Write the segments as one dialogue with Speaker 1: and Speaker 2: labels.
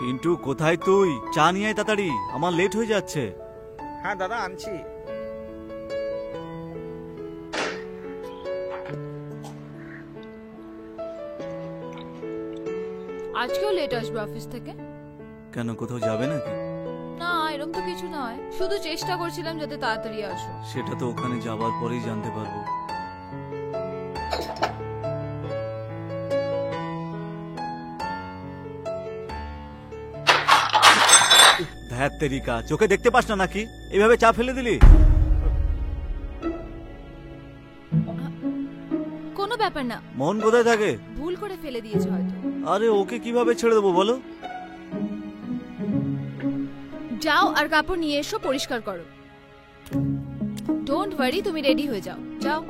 Speaker 1: পিন্টু, কোথায় তুই? চা নিয়ে আয় তাড়াতাড়ি, আমার লেট হয়ে যাচ্ছে।
Speaker 2: হ্যাঁ দাদা, আনছি।
Speaker 3: আজকেও লেট আসবে অফিস থেকে?
Speaker 1: কেন, কোথাও যাবে নাকি?
Speaker 3: না, এরকম তো কিছু নয়, শুধু চেষ্টা করছিলাম যাতে তাড়াতাড়ি আসো।
Speaker 1: সেটা তো ওখানে যাবার পরেই জানতে পারবো। ধ্যাত তেরিকা, চোখে দেখতে পাস না নাকি? এভাবে চা ফেলে দিলি?
Speaker 3: কোনো ব্যাপার না,
Speaker 1: মন কোথায় থাকে?
Speaker 3: ভুল করে ফেলে দিয়েছে হয়তো।
Speaker 1: আরে ওকে কিভাবে ছেড়ে দেবো বলো?
Speaker 3: যাও আর কাপড় নিয়ে এসো, পরিষ্কার করো। ডোন্ট ওয়ারি, তুমি রেডি হয়ে যাও। যাও।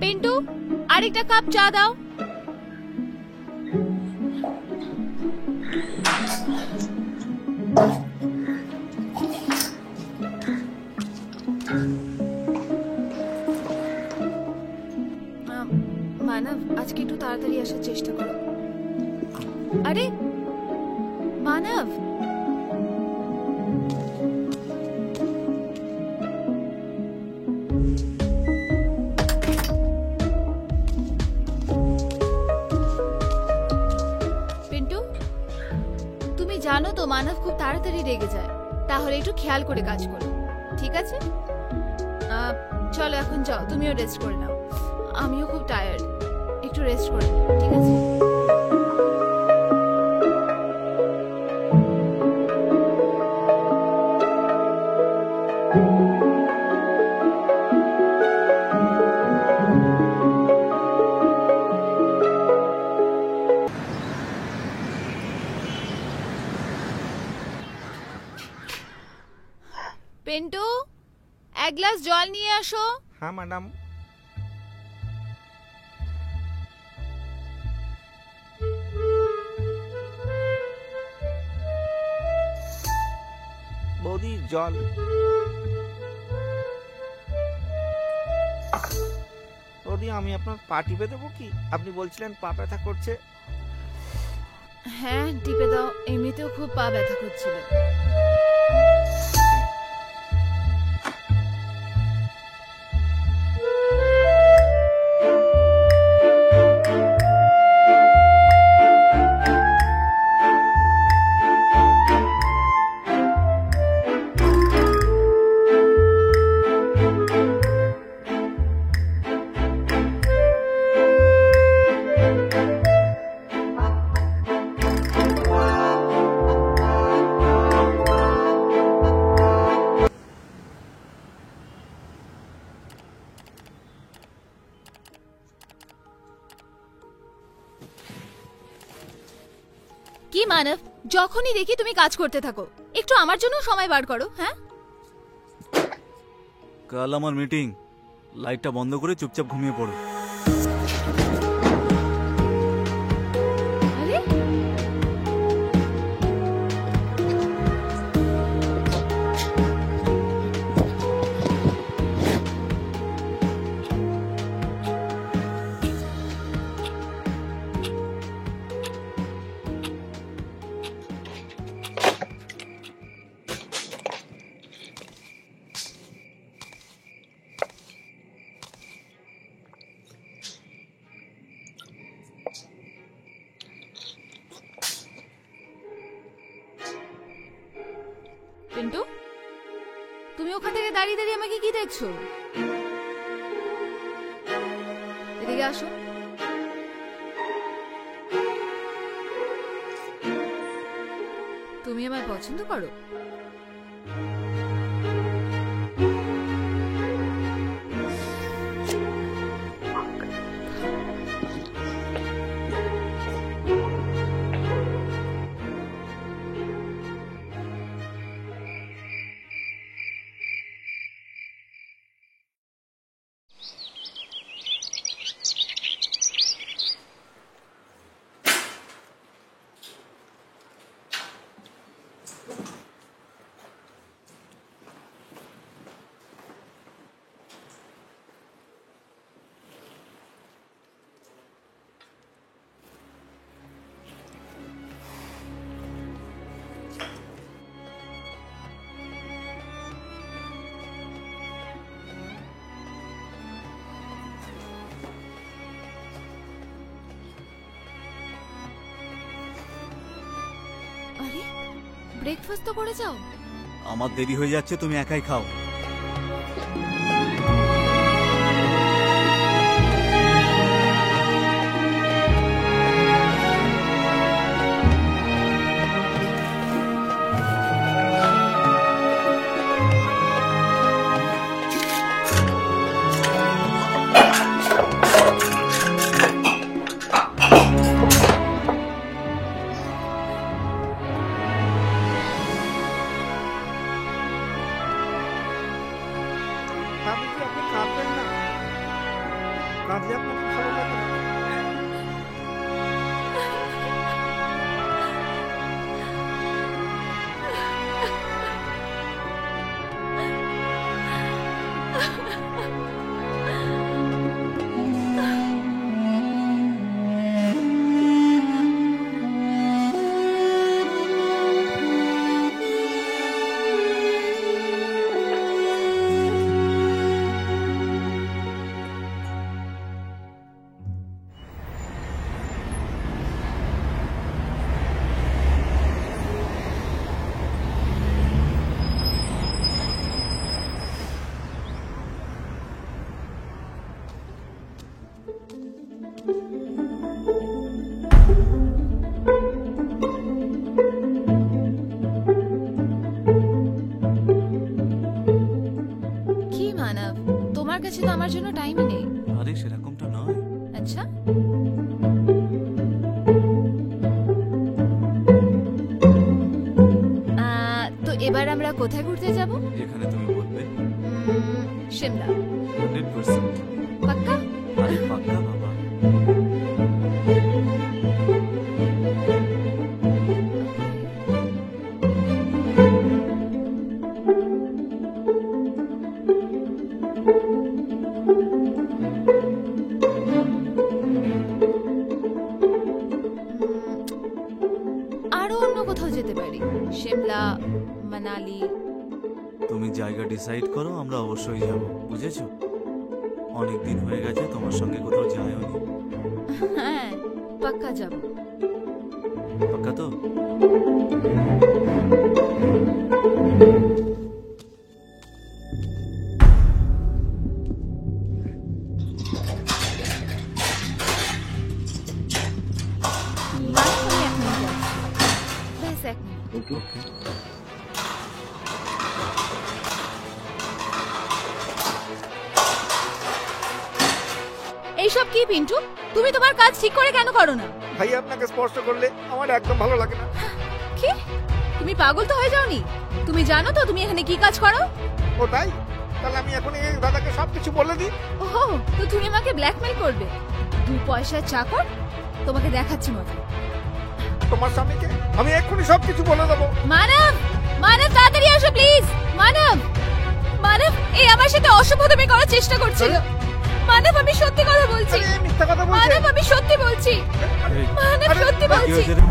Speaker 3: পিন্টু, আরেকটা কাপ চা দাও। মানব, আজকে একটু তাড়াতাড়ি আসার চেষ্টা করো। আরে মানব, পিন্টু, তুমি জানো তো মানব খুব তাড়াতাড়ি রেগে যায়, তাহলে একটু খেয়াল করে কাজ করো, ঠিক আছে? চলো এখন যাও, তুমিও রেস্ট করে নাও। আমিও খুব টায়ার্ড, একটু রেস্ট করে নাও, ঠিক আছে? পিন্টু, এক গ্লাস জল নিয়ে আসো।
Speaker 2: হ্যাঁ ম্যাডাম। বৌদি, জল। বৌদি, আমি আপনার পা টিপে দেবো কি? আপনি বলছিলেন পা ব্যথা করছে।
Speaker 3: হ্যাঁ, টিপে দাও, এমনিতেও খুব পা ব্যথা করছিল। কি মানব, যখনই দেখি তুমি কাজ করতে থাকো, একটু আমার জন্য সময় বার করো। হ্যাঁ,
Speaker 1: কাল আমার মিটিং, লাইটটা বন্ধ করে চুপচাপ ঘুমিয়ে পড়ো।
Speaker 3: আরে পিন্টু, তুমি ওখান থেকে দাঁড়িয়ে দাঁড়িয়ে আমাকে কি দেখছো? এদিকে আসো। তুমি আমায় পছন্দ করো? আরে ব্রেকফাস্ট তো করে যাও।
Speaker 1: আমার দেরি হয়ে যাচ্ছে, তুমি একাই খাও।
Speaker 2: ভাবি কি আপনি কাঁদবেন না? কাঁদলে আপনার খুব ভালো লাগে না?
Speaker 3: কি মানব, তোমার কাছে তো আমার জন্য টাইমই নেই।
Speaker 1: আরে সেরকমটা নয়।
Speaker 3: আচ্ছা, তো এবার আমরা কোথায় ঘুরতে যাব?
Speaker 1: যেখানে তুমি বলবে।
Speaker 3: শিমলা।
Speaker 1: 100%।
Speaker 3: পাক্কা?
Speaker 1: আরে পাক্কা বাবা।
Speaker 3: আরো অন্য কোথাও যেতে পারি, শিমলা, মানালি।
Speaker 1: তুমি জায়গা ডিসাইড করো, আমরা অবশ্যই যাব, বুঝেছো? অনেক দিন হয়ে গেছে তোমার সঙ্গে কোথাও যাইওনি।
Speaker 3: হ্যাঁ, পাক্কা যাব।
Speaker 1: পাক্কা তো?
Speaker 3: মানব, আমি এখনই যাচ্ছি। ব্যাস 1 মিনিট।
Speaker 1: ওকে।
Speaker 3: এইসব কি পিন্টু? তুমি তোমার কাজ ঠিক করে কেন করো না?
Speaker 2: ভাই আপনাকে স্পর্শ করলে আমার একদম ভালো লাগে না।
Speaker 3: কি? তুমি পাগল তো হয়ে যাওনি? তুমি জানো তো তুমি এখানে কি কাজ করো?
Speaker 2: ও তাই? তাহলে আমি এখন এই দাদাকে সবকিছু বলে দিই।
Speaker 3: ওহো, তো তুমি আমাকে ব্ল্যাকমেল করবে? 2 পয়সার চাকর? তোমাকে দেখাচ্ছি মজা।
Speaker 2: তোমার স্বামীকে আমি এক্ষুনি সবকিছু বলে দেবো।
Speaker 3: মানব, মানব তাড়াতাড়ি আসো প্লিজ। মানব, মানব এই আমার সাথে অসভ্যতামি করার চেষ্টা করছিল। মানব, আমি সত্যি কথা বলছি।
Speaker 2: আরে মিথ্যা কথা বলছে।
Speaker 3: মানব, আমি সত্যি বলছি।
Speaker 1: এই,
Speaker 3: মানব,
Speaker 2: আরে,
Speaker 3: সত্যি
Speaker 1: কি
Speaker 3: বলছি।
Speaker 1: হয়েছে রে?